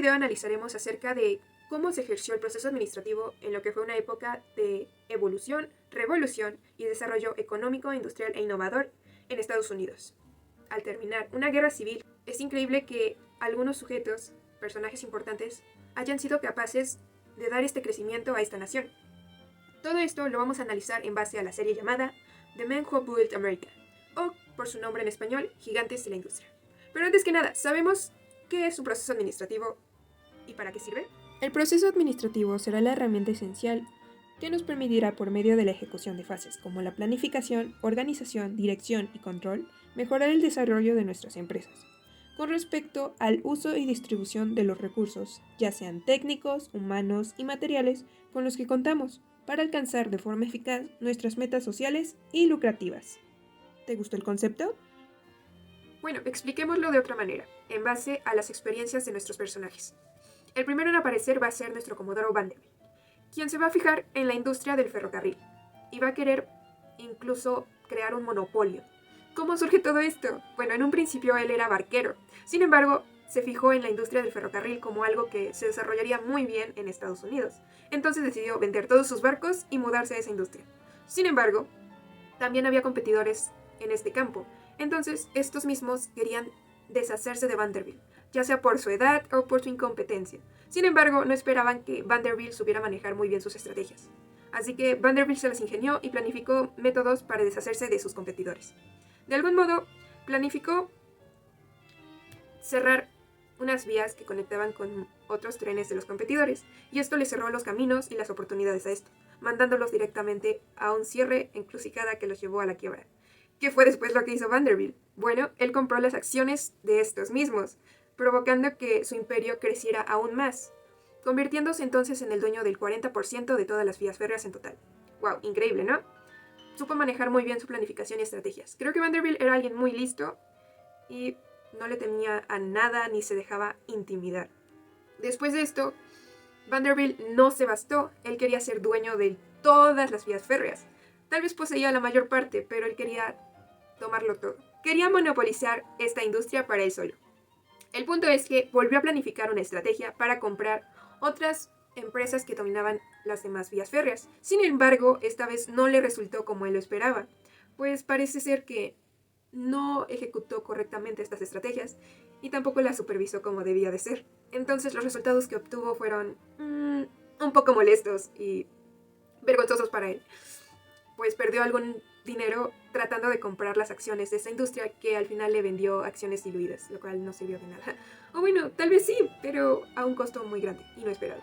video analizaremos acerca de cómo se ejerció el proceso administrativo en lo que fue una época de evolución, revolución y desarrollo económico, industrial e innovador en Estados Unidos. Al terminar una guerra civil, es increíble que algunos sujetos, personajes importantes, hayan sido capaces de dar este crecimiento a esta nación. Todo esto lo vamos a analizar en base a la serie llamada The Men Who Built America, o por su nombre en español, Gigantes de la Industria. Pero antes que nada, ¿sabemos qué es un proceso administrativo y para qué sirve? El proceso administrativo será la herramienta esencial que nos permitirá, por medio de la ejecución de fases como la planificación, organización, dirección y control, mejorar el desarrollo de nuestras empresas. Con respecto al uso y distribución de los recursos, ya sean técnicos, humanos y materiales con los que contamos, para alcanzar de forma eficaz nuestras metas sociales y lucrativas. ¿Te gustó el concepto? Bueno, expliquémoslo de otra manera, en base a las experiencias de nuestros personajes. El primero en aparecer va a ser nuestro Comodoro Vanderbilt, quien se va a fijar en la industria del ferrocarril y va a querer incluso crear un monopolio. ¿Cómo surge todo esto? Bueno, en un principio él era barquero, sin embargo, se fijó en la industria del ferrocarril como algo que se desarrollaría muy bien en Estados Unidos. Entonces decidió vender todos sus barcos y mudarse a esa industria. Sin embargo, también había competidores en este campo, entonces estos mismos querían deshacerse de Vanderbilt, ya sea por su edad o por su incompetencia. Sin embargo, no esperaban que Vanderbilt supiera manejar muy bien sus estrategias. Así que Vanderbilt se las ingenió y planificó métodos para deshacerse de sus competidores. De algún modo, planificó cerrar unas vías que conectaban con otros trenes de los competidores, y esto le cerró los caminos y las oportunidades a esto, mandándolos directamente a un cierre encrucijada que los llevó a la quiebra. ¿Qué fue después lo que hizo Vanderbilt? Bueno, él compró las acciones de estos mismos, provocando que su imperio creciera aún más, convirtiéndose entonces en el dueño del 40% de todas las vías férreas en total. ¡Wow! Increíble, ¿no? Supo manejar muy bien su planificación y estrategias. Creo que Vanderbilt era alguien muy listo y no le temía a nada ni se dejaba intimidar. Después de esto, Vanderbilt no se bastó, él quería ser dueño de todas las vías férreas. Tal vez poseía la mayor parte, pero él quería tomarlo todo. Quería monopolizar esta industria para él solo. El punto es que volvió a planificar una estrategia para comprar otras empresas que dominaban las demás vías férreas. Sin embargo, esta vez no le resultó como él lo esperaba, pues parece ser que no ejecutó correctamente estas estrategias y tampoco las supervisó como debía de ser. Entonces los resultados que obtuvo fueron un poco molestos y vergonzosos para él, pues perdió algún dinero tratando de comprar las acciones de esa industria que al final le vendió acciones diluidas, lo cual no sirvió de nada. O bueno, tal vez sí, pero a un costo muy grande y no esperado.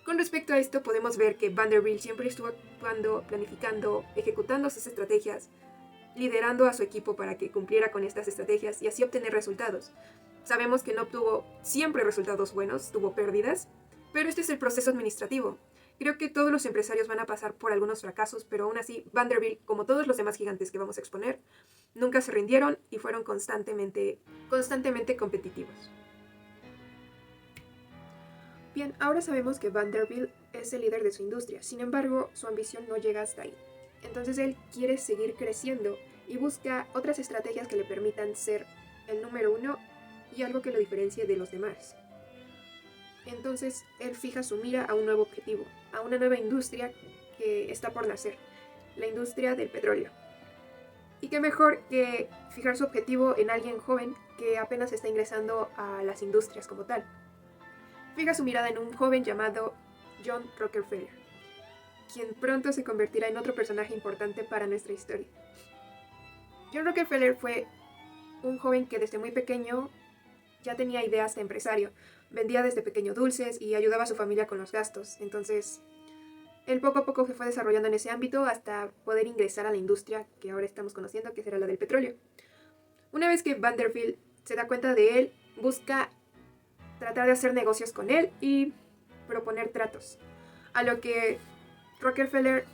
Con respecto a esto, podemos ver que Vanderbilt siempre estuvo actuando, planificando, ejecutando sus estrategias, liderando a su equipo para que cumpliera con estas estrategias y así obtener resultados. Sabemos que no obtuvo siempre resultados buenos, tuvo pérdidas, pero este es el proceso administrativo. Creo que todos los empresarios van a pasar por algunos fracasos, pero aún así Vanderbilt, como todos los demás gigantes que vamos a exponer, nunca se rindieron y fueron constantemente competitivos. Bien, ahora sabemos que Vanderbilt es el líder de su industria, sin embargo, su ambición no llega hasta ahí. Entonces él quiere seguir creciendo y busca otras estrategias que le permitan ser el número uno y algo que lo diferencie de los demás. Entonces él fija su mira a un nuevo objetivo, a una nueva industria que está por nacer, la industria del petróleo. Y qué mejor que fijar su objetivo en alguien joven que apenas está ingresando a las industrias como tal. Fija su mirada en un joven llamado John Rockefeller, quien pronto se convertirá en otro personaje importante para nuestra historia. John Rockefeller fue un joven que desde muy pequeño ya tenía ideas de empresario. Vendía desde pequeño dulces y ayudaba a su familia con los gastos. Entonces, él poco a poco se fue desarrollando en ese ámbito hasta poder ingresar a la industria que ahora estamos conociendo, que será la del petróleo. Una vez que Vanderbilt se da cuenta de él, busca tratar de hacer negocios con él y proponer tratos. A lo que Rockefeller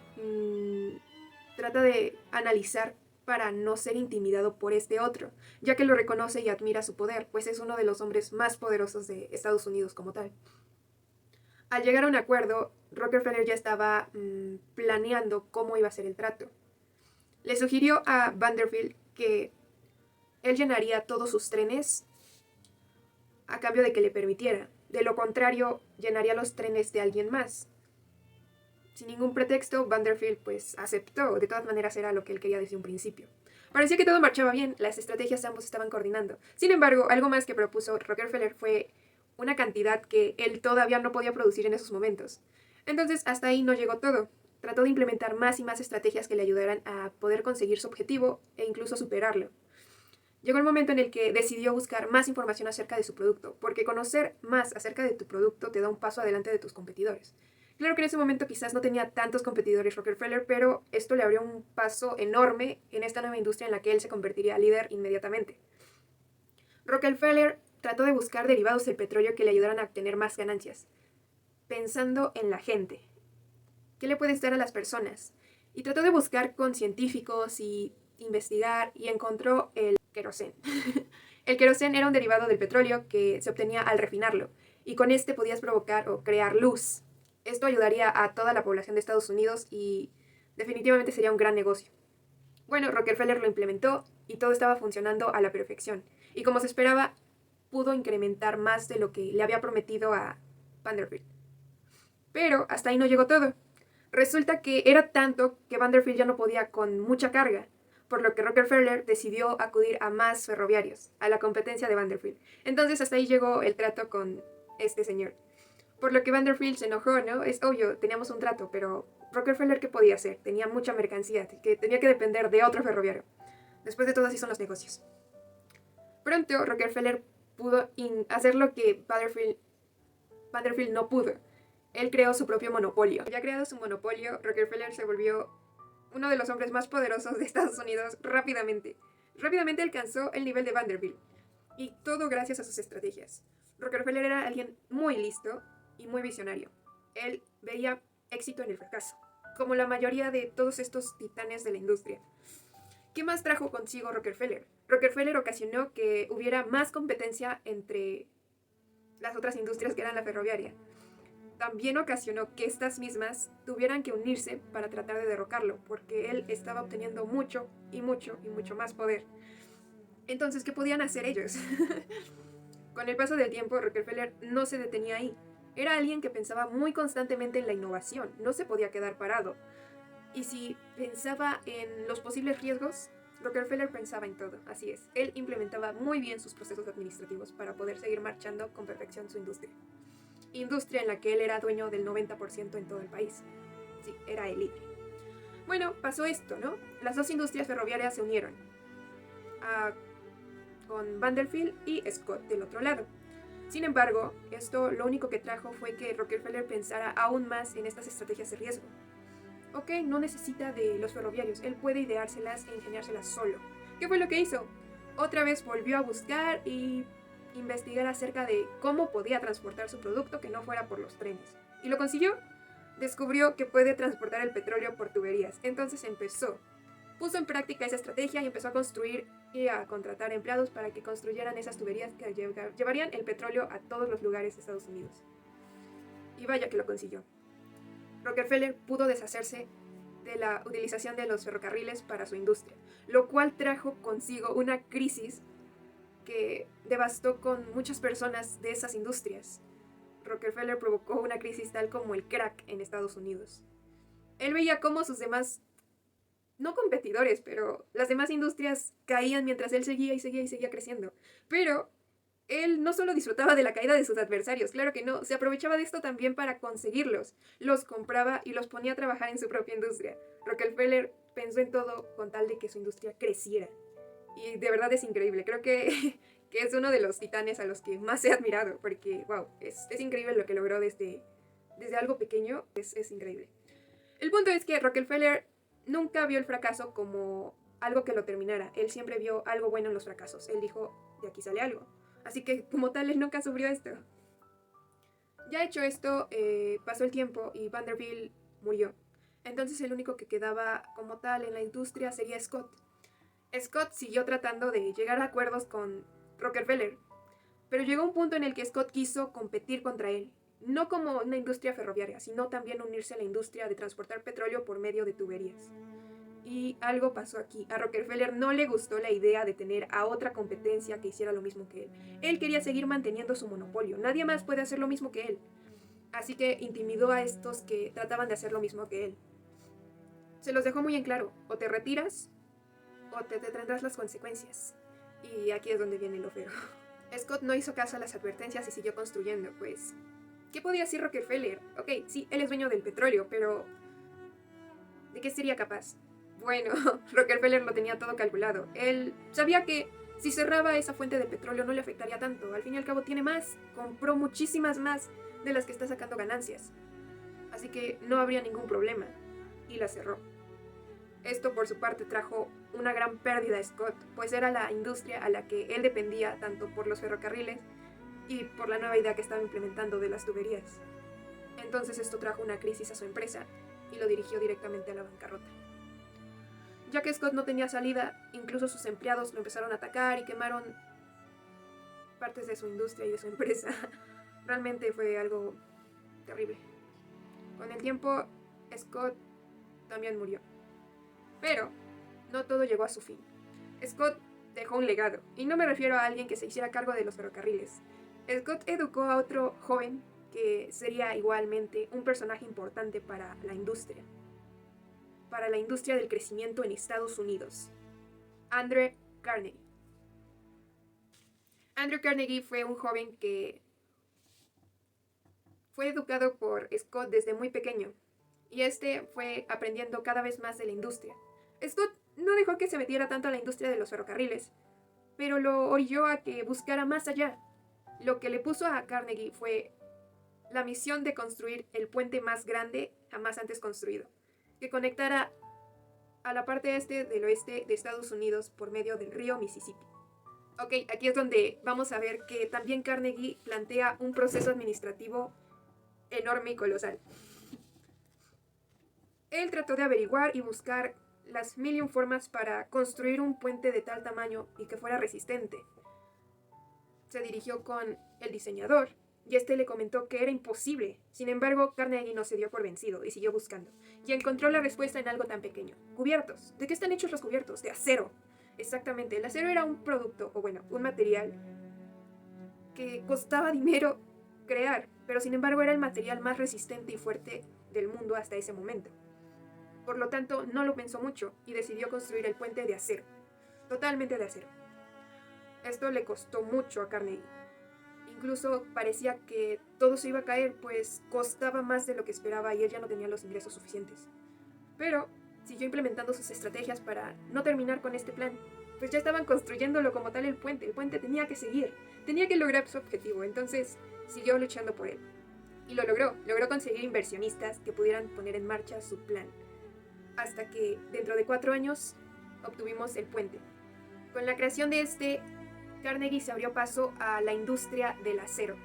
trata de analizar para no ser intimidado por este otro, ya que lo reconoce y admira su poder, pues es uno de los hombres más poderosos de Estados Unidos como tal. Al llegar a un acuerdo, Rockefeller ya estaba planeando cómo iba a ser el trato. Le sugirió a Vanderbilt que él llenaría todos sus trenes a cambio de que le permitiera. De lo contrario, llenaría los trenes de alguien más. Sin ningún pretexto, Vanderbilt pues aceptó. De todas maneras era lo que él quería desde un principio. Parecía que todo marchaba bien, las estrategias ambos estaban coordinando. Sin embargo, algo más que propuso Rockefeller fue una cantidad que él todavía no podía producir en esos momentos. Entonces, hasta ahí no llegó todo. Trató de implementar más y más estrategias que le ayudaran a poder conseguir su objetivo e incluso superarlo. Llegó el momento en el que decidió buscar más información acerca de su producto, porque conocer más acerca de tu producto te da un paso adelante de tus competidores. Claro que en ese momento quizás no tenía tantos competidores Rockefeller, pero esto le abrió un paso enorme en esta nueva industria en la que él se convertiría líder inmediatamente. Rockefeller trató de buscar derivados del petróleo que le ayudaran a obtener más ganancias, pensando en la gente. ¿Qué le puedes dar a las personas? Y trató de buscar con científicos y investigar y encontró el queroseno. El queroseno era un derivado del petróleo que se obtenía al refinarlo, y con este podías provocar o crear luz. Esto ayudaría a toda la población de Estados Unidos y definitivamente sería un gran negocio. Bueno, Rockefeller lo implementó y todo estaba funcionando a la perfección. Y como se esperaba, pudo incrementar más de lo que le había prometido a Vanderbilt. Pero hasta ahí no llegó todo. Resulta que era tanto que Vanderbilt ya no podía con mucha carga, por lo que Rockefeller decidió acudir a más ferroviarios, a la competencia de Vanderbilt. Entonces hasta ahí llegó el trato con este señor. Por lo que Vanderbilt se enojó, ¿no? Es obvio, teníamos un trato, pero Rockefeller, ¿qué podía hacer? Tenía mucha mercancía, que tenía que depender de otro ferroviario. Después de todo, así son los negocios. Pronto, Rockefeller pudo hacer lo que Vanderbilt no pudo. Él creó su propio monopolio. Ya creado su monopolio, Rockefeller se volvió uno de los hombres más poderosos de Estados Unidos rápidamente. Rápidamente alcanzó el nivel de Vanderbilt. Y todo gracias a sus estrategias. Rockefeller era alguien muy listo y muy visionario. Él veía éxito en el fracaso, como la mayoría de todos estos titanes de la industria. ¿Qué más trajo consigo Rockefeller? Rockefeller ocasionó que hubiera más competencia entre las otras industrias que eran la ferroviaria. También ocasionó que estas mismas tuvieran que unirse para tratar de derrocarlo, porque él estaba obteniendo mucho y mucho y mucho más poder. Entonces, ¿qué podían hacer ellos? Con el paso del tiempo, Rockefeller no se detenía ahí. Era alguien que pensaba muy constantemente en la innovación, no se podía quedar parado. Y si pensaba en los posibles riesgos, Rockefeller pensaba en todo, así es. Él implementaba muy bien sus procesos administrativos para poder seguir marchando con perfección su industria. Industria en la que él era dueño del 90% en todo el país. Sí, era el líder. Bueno, pasó esto, ¿no? Las dos industrias ferroviarias se unieron. Con Vanderbilt y Scott del otro lado. Sin embargo, esto lo único que trajo fue que Rockefeller pensara aún más en estas estrategias de riesgo. Ok, no necesita de los ferroviarios, él puede ideárselas e ingeniárselas solo. ¿Qué fue lo que hizo? Otra vez volvió a buscar y investigar acerca de cómo podía transportar su producto que no fuera por los trenes. ¿Y lo consiguió? Descubrió que puede transportar el petróleo por tuberías. Entonces puso en práctica esa estrategia y empezó a construir y a contratar empleados para que construyeran esas tuberías que llevarían el petróleo a todos los lugares de Estados Unidos. Y vaya que lo consiguió. Rockefeller pudo deshacerse de la utilización de los ferrocarriles para su industria, lo cual trajo consigo una crisis que devastó con muchas personas de esas industrias. Rockefeller provocó una crisis tal como el crack en Estados Unidos. Él veía cómo sus demás, no competidores, pero las demás industrias caían mientras él seguía y seguía y seguía creciendo. Pero él no solo disfrutaba de la caída de sus adversarios, claro que no, se aprovechaba de esto también para conseguirlos. Los compraba y los ponía a trabajar en su propia industria. Rockefeller pensó en todo con tal de que su industria creciera. Y de verdad es increíble, creo que es uno de los titanes a los que más he admirado, porque, wow, es increíble lo que logró desde algo pequeño, es increíble. El punto es que Rockefeller nunca vio el fracaso como algo que lo terminara, él siempre vio algo bueno en los fracasos, él dijo, de aquí sale algo. Así que como tal, él nunca sufrió esto. Ya hecho esto, pasó el tiempo y Vanderbilt murió. Entonces el único que quedaba como tal en la industria sería Scott. Scott siguió tratando de llegar a acuerdos con Rockefeller, pero llegó un punto en el que Scott quiso competir contra él, no como una industria ferroviaria, sino también unirse a la industria de transportar petróleo por medio de tuberías. Y algo pasó aquí. A Rockefeller no le gustó la idea de tener a otra competencia que hiciera lo mismo que él. Él quería seguir manteniendo su monopolio. Nadie más puede hacer lo mismo que él. Así que intimidó a estos que trataban de hacer lo mismo que él. Se los dejó muy en claro. O te retiras o te tendrás las consecuencias. Y aquí es donde viene lo feo. Scott no hizo caso a las advertencias y siguió construyendo, pues... ¿Qué podía hacer Rockefeller? Ok, sí, él es dueño del petróleo, pero... ¿de qué sería capaz? Bueno, Rockefeller lo tenía todo calculado. Él sabía que si cerraba esa fuente de petróleo no le afectaría tanto. Al fin y al cabo tiene más. Compró muchísimas más de las que está sacando ganancias. Así que no habría ningún problema. Y la cerró. Esto por su parte trajo una gran pérdida a Scott, pues era la industria a la que él dependía tanto por los ferrocarriles y por la nueva idea que estaba implementando de las tuberías. Entonces esto trajo una crisis a su empresa y lo dirigió directamente a la bancarrota. Ya que Scott no tenía salida, incluso sus empleados lo empezaron a atacar y quemaron partes de su industria y de su empresa. Realmente fue algo terrible. Con el tiempo, Scott también murió. Pero no todo llegó a su fin. Scott dejó un legado, y no me refiero a alguien que se hiciera cargo de los ferrocarriles. Scott educó a otro joven que sería igualmente un personaje importante para la industria del crecimiento en Estados Unidos. Andrew Carnegie. Andrew Carnegie fue un joven que fue educado por Scott desde muy pequeño, y este fue aprendiendo cada vez más de la industria. Scott no dejó que se metiera tanto a la industria de los ferrocarriles, pero lo orilló a que buscara más allá. Lo que le puso a Carnegie fue la misión de construir el puente más grande jamás antes construido, que conectara a la parte este del oeste de Estados Unidos por medio del río Mississippi. Ok, aquí es donde vamos a ver que también Carnegie plantea un proceso administrativo enorme y colosal. Él trató de averiguar y buscar las mil y un formas para construir un puente de tal tamaño y que fuera resistente. Se dirigió con el diseñador y este le comentó que era imposible. Sin embargo, Carnegie no se dio por vencido y siguió buscando. Y encontró la respuesta en algo tan pequeño. Cubiertos. ¿De qué están hechos los cubiertos? De acero. Exactamente, el acero era un producto, o bueno, un material que costaba dinero crear, pero sin embargo era el material más resistente y fuerte del mundo hasta ese momento. Por lo tanto, no lo pensó mucho y decidió construir el puente de acero. Totalmente de acero. Esto le costó mucho a Carnegie. Incluso parecía que todo se iba a caer, pues costaba más de lo que esperaba y él ya no tenía los ingresos suficientes. Pero siguió implementando sus estrategias para no terminar con este plan, pues ya estaban construyéndolo como tal el puente tenía que seguir, tenía que lograr su objetivo, entonces siguió luchando por él. Y lo logró conseguir inversionistas que pudieran poner en marcha su plan. Hasta que dentro de 4 años obtuvimos el puente. Con la creación de este, Carnegie se abrió paso a la industria del acero,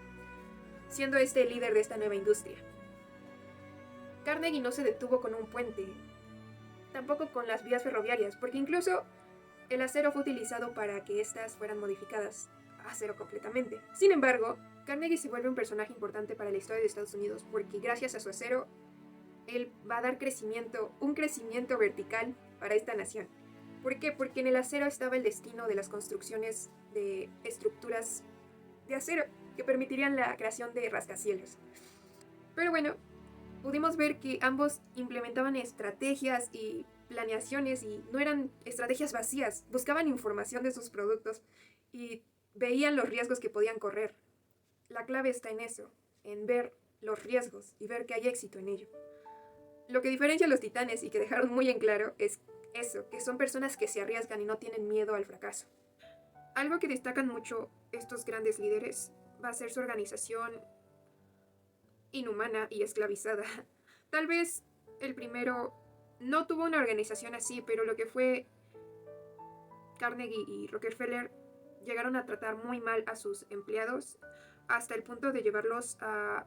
siendo este el líder de esta nueva industria. Carnegie no se detuvo con un puente, tampoco con las vías ferroviarias, porque incluso el acero fue utilizado para que éstas fueran modificadas a acero completamente. Sin embargo, Carnegie se vuelve un personaje importante para la historia de Estados Unidos porque gracias a su acero, él va a dar un crecimiento vertical para esta nación. ¿Por qué? Porque en el acero estaba el destino de las construcciones de estructuras de acero que permitirían la creación de rascacielos. Pero bueno, pudimos ver que ambos implementaban estrategias y planeaciones y no eran estrategias vacías, buscaban información de sus productos y veían los riesgos que podían correr. La clave está en eso, en ver los riesgos y ver que hay éxito en ello. Lo que diferencia a los titanes y que dejaron muy en claro es eso, que son personas que se arriesgan y no tienen miedo al fracaso. Algo que destacan mucho estos grandes líderes va a ser su organización inhumana y esclavizada. Tal vez el primero no tuvo una organización así, pero lo que fue Carnegie y Rockefeller llegaron a tratar muy mal a sus empleados hasta el punto de llevarlos a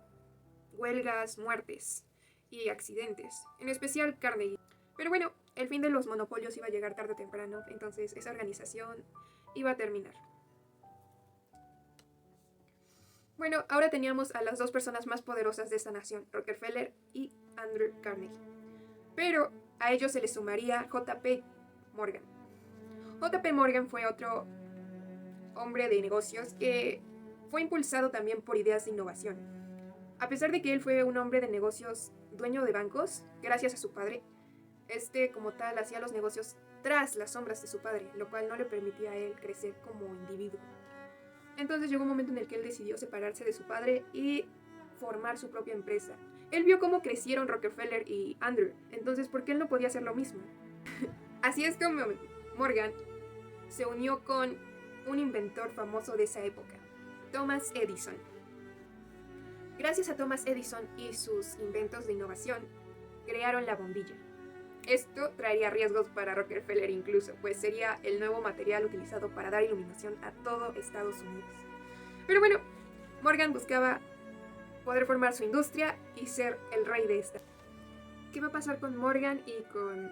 huelgas, muertes y accidentes, en especial Carnegie. Pero bueno, el fin de los monopolios iba a llegar tarde o temprano, entonces esa organización iba a terminar. Bueno, ahora teníamos a las dos personas más poderosas de esta nación, Rockefeller y Andrew Carnegie. Pero A ellos se les sumaría J.P. Morgan. J.P. Morgan fue otro hombre de negocios que fue impulsado también por ideas de innovación. A pesar de que él fue un hombre de negocios dueño de bancos, gracias a su padre, como tal hacía los negocios tras las sombras de su padre, lo cual no le permitía a él crecer como individuo. Entonces llegó un momento en el que él decidió separarse de su padre y formar su propia empresa. Él vio cómo crecieron Rockefeller y Andrew, entonces ¿por qué él no podía hacer lo mismo? Así es como Morgan se unió con un inventor famoso de esa época, Thomas Edison. Gracias a Thomas Edison y sus inventos de innovación, crearon la bombilla. Esto traería riesgos para Rockefeller incluso, pues sería el nuevo material utilizado para dar iluminación a todo Estados Unidos. Pero bueno, Morgan buscaba poder formar su industria y ser el rey de esta. ¿Qué va a pasar con Morgan y con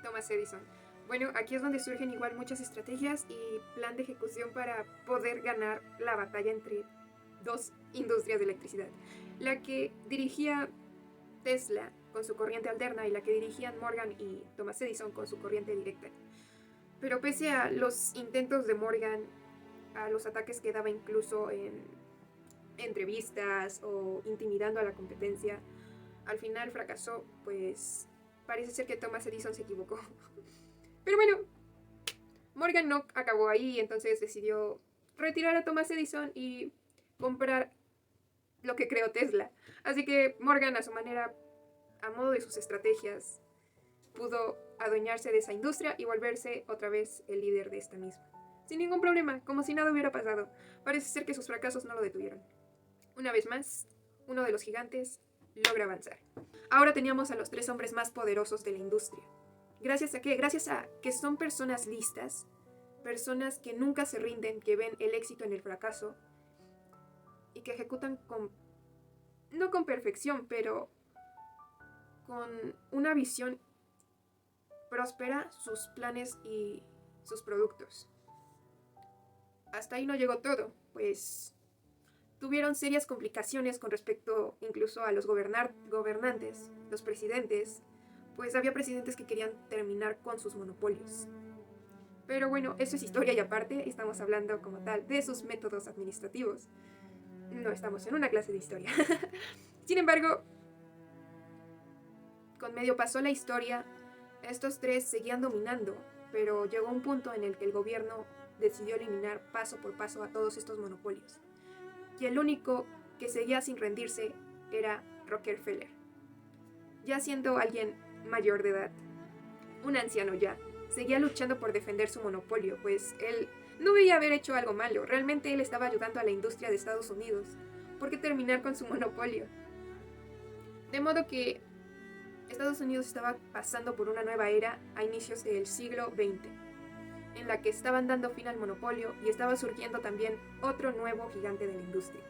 Thomas Edison? Bueno, aquí es donde surgen igual muchas estrategias y plan de ejecución para poder ganar la batalla entre dos industrias de electricidad. La que dirigía Tesla con su corriente alterna y la que dirigían Morgan y Thomas Edison con su corriente directa. Pero pese a los intentos de Morgan, a los ataques que daba incluso en entrevistas o intimidando a la competencia, al final fracasó, pues parece ser que Thomas Edison se equivocó. Pero bueno, Morgan no acabó ahí, entonces decidió retirar a Thomas Edison y comprar lo que creó Tesla. Así que Morgan, a su manera, a modo de sus estrategias, pudo adueñarse de esa industria y volverse otra vez el líder de esta misma. Sin ningún problema, como si nada hubiera pasado. Parece ser que sus fracasos no lo detuvieron. Una vez más, uno de los gigantes logra avanzar. Ahora teníamos a los 3 hombres más poderosos de la industria. ¿Gracias a qué? Gracias a que son personas listas, personas que nunca se rinden, que ven el éxito en el fracaso y que ejecutan no con perfección, pero con una visión próspera sus planes y sus productos. Hasta ahí no llegó todo, pues tuvieron serias complicaciones con respecto incluso a los gobernantes, los presidentes, pues había presidentes que querían terminar con sus monopolios. Pero bueno, eso es historia y aparte, estamos hablando como tal de sus métodos administrativos. No estamos en una clase de historia. Sin embargo, con medio pasó la historia, estos 3 seguían dominando, pero llegó un punto en el que el gobierno decidió eliminar paso por paso a todos estos monopolios. Y el único que seguía sin rendirse era Rockefeller. Ya siendo alguien mayor de edad, un anciano ya, seguía luchando por defender su monopolio, pues él no veía haber hecho algo malo, realmente él estaba ayudando a la industria de Estados Unidos. ¿Por qué terminar con su monopolio? De modo que Estados Unidos estaba pasando por una nueva era a inicios del siglo XX, en la que estaban dando fin al monopolio y estaba surgiendo también otro nuevo gigante de la industria.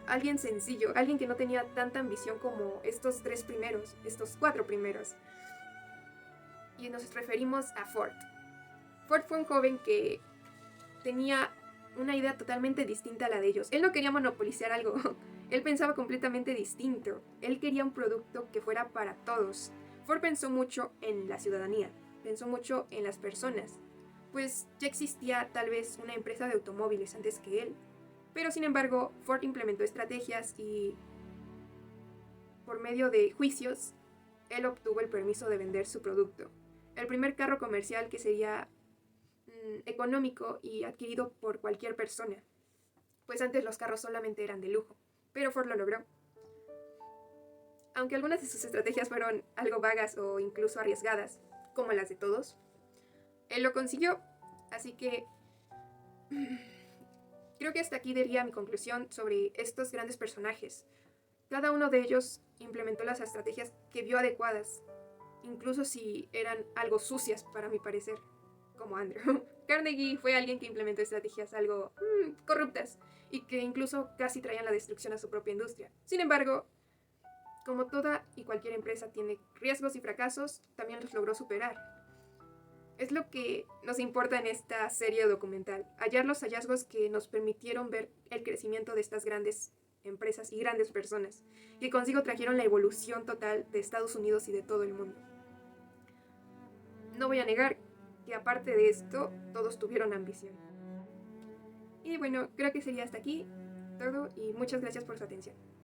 Alguien sencillo, alguien que no tenía tanta ambición como estos 4 primeros. Y nos referimos a Ford. Ford fue un joven que tenía una idea totalmente distinta a la de ellos. Él no quería monopolizar algo, él pensaba completamente distinto. Él quería un producto que fuera para todos. Ford pensó mucho en la ciudadanía, pensó mucho en las personas, pues ya existía tal vez una empresa de automóviles antes que él. Pero sin embargo, Ford implementó estrategias y por medio de juicios, él obtuvo el permiso de vender su producto. El primer carro comercial que sería económico y adquirido por cualquier persona, pues antes los carros solamente eran de lujo, pero Ford lo logró. Aunque algunas de sus estrategias fueron algo vagas o incluso arriesgadas, como las de todos, él lo consiguió, así que creo que hasta aquí diría mi conclusión sobre estos grandes personajes. Cada uno de ellos implementó las estrategias que vio adecuadas, incluso si eran algo sucias para mi parecer, como Andrew. Carnegie fue alguien que implementó estrategias algo corruptas y que incluso casi traían la destrucción a su propia industria. Sin embargo, como toda y cualquier empresa tiene riesgos y fracasos, también los logró superar. Es lo que nos importa en esta serie documental, hallar los hallazgos que nos permitieron ver el crecimiento de estas grandes empresas y grandes personas, que consigo trajeron la evolución total de Estados Unidos y de todo el mundo. no voy a negar que aparte de esto, todos tuvieron ambición. Y bueno, creo que sería hasta aquí todo y muchas gracias por su atención.